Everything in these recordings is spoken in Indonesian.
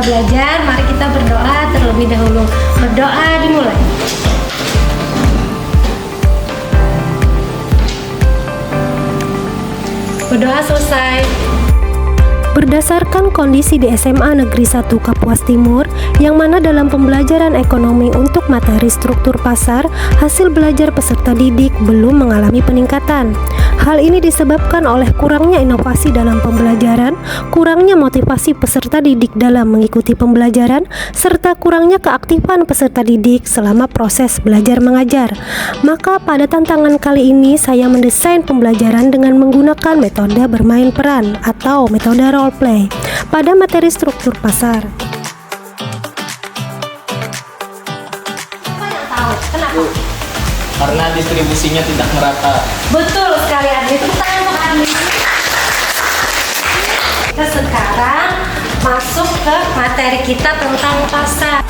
belajar, mari kita berdoa terlebih dahulu. Berdoa dimulai. Berdoa selesai. Berdasarkan kondisi di SMA Negeri 1 Kapuas Timur, yang mana dalam pembelajaran ekonomi untuk materi struktur pasar, hasil belajar peserta didik belum mengalami peningkatan. Hal ini disebabkan oleh kurangnya inovasi dalam pembelajaran, kurangnya motivasi peserta didik dalam mengikuti pembelajaran, serta kurangnya keaktifan peserta didik selama proses belajar mengajar. Maka pada tantangan kali ini saya mendesain pembelajaran dengan menggunakan metode bermain peran atau metode role play pada materi struktur pasar. Apa yang tahu? Kenapa? Karena distribusinya tidak merata. Betul sekali, Adli. Tepuk tangan untuk Adli. Kita sekarang masuk ke materi kita tentang pasar.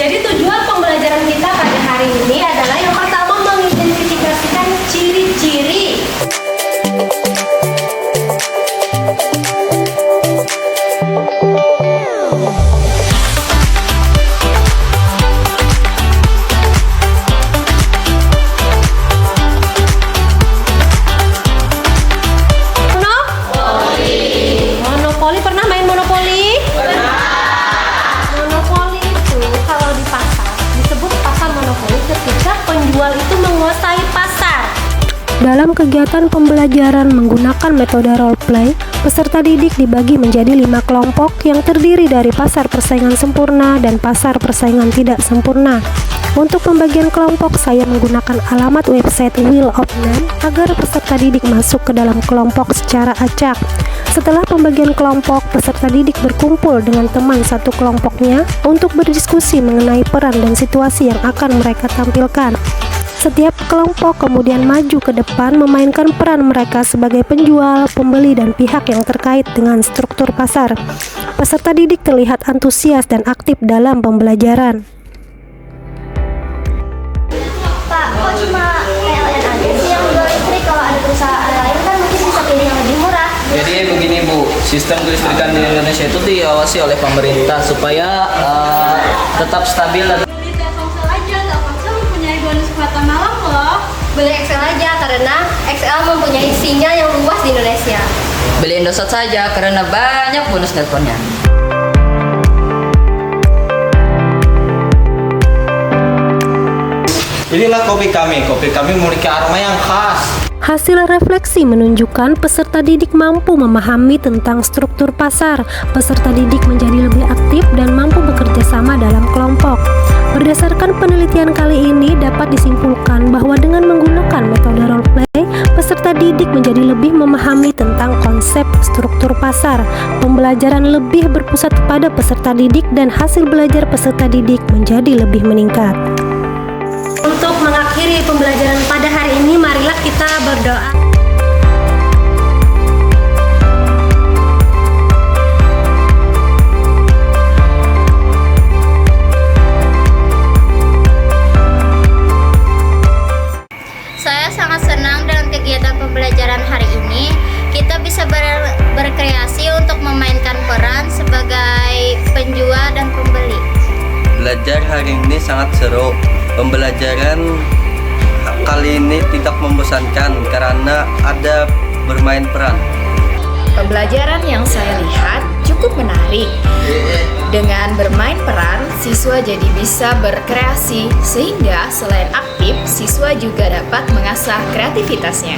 Jadi tujuan pembelajaran kita pada hari ini adalah yang pertama mengidentifikasikan ciri-ciri. Monopoli, pernah main monopoli? Monopoli itu kalau di pasar disebut pasar monopoli ketika penjual itu menguasai pasar. Dalam kegiatan pembelajaran menggunakan metode role play, peserta didik dibagi menjadi 5 kelompok yang terdiri dari pasar persaingan sempurna dan pasar persaingan tidak sempurna. Untuk pembagian kelompok, saya menggunakan alamat website Wheel of Name agar peserta didik masuk ke dalam kelompok secara acak. Setelah pembagian kelompok, peserta didik berkumpul dengan teman satu kelompoknya untuk berdiskusi mengenai peran dan situasi yang akan mereka tampilkan. Setiap kelompok kemudian maju ke depan memainkan peran mereka sebagai penjual, pembeli, dan pihak yang terkait dengan struktur pasar. Peserta didik terlihat antusias dan aktif dalam pembelajaran. Pak, kok cuma PLN aja sih yang jual listrik? Kalau ada perusahaan lain kan mungkin bisa pilih yang lebih murah. Jadi begini Bu, sistem kelistrikan di Indonesia itu diawasi oleh pemerintah supaya tetap stabil dan Beli Telkomsel aja, Telkomsel mempunyai bonus kuota malam loh. Beli XL aja karena XL mempunyai sinyal yang luas di Indonesia. Beli Indosat saja karena banyak bonus teleponnya. inilah kopi kami memiliki aroma yang khas. Hasil refleksi menunjukkan peserta didik mampu memahami tentang struktur pasar. Peserta didik menjadi lebih aktif dan mampu bekerja sama dalam kelompok. Berdasarkan penelitian kali ini dapat disimpulkan bahwa dengan menggunakan metode role play, peserta didik menjadi lebih memahami tentang konsep struktur pasar. Pembelajaran lebih berpusat pada peserta didik dan hasil belajar peserta didik menjadi lebih meningkat. Untuk mengakhiri pembelajaran pada hari ini, marilah kita berdoa. Saya sangat senang dengan kegiatan pembelajaran hari ini. Kita bisa berkreasi untuk memainkan peran sebagai penjual dan pembeli. Belajar hari ini sangat seru. Pembelajaran kali ini tidak membosankan karena ada bermain peran. Pembelajaran yang saya lihat cukup menarik. Dengan bermain peran, siswa jadi bisa berkreasi sehingga selain aktif, siswa juga dapat mengasah kreativitasnya.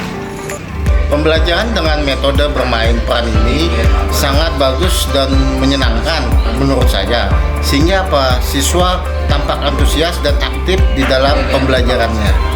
Pembelajaran dengan metode bermain peran ini sangat bagus dan menyenangkan menurut saya. sehingga siswa tampak antusias dan aktif di dalam pembelajarannya.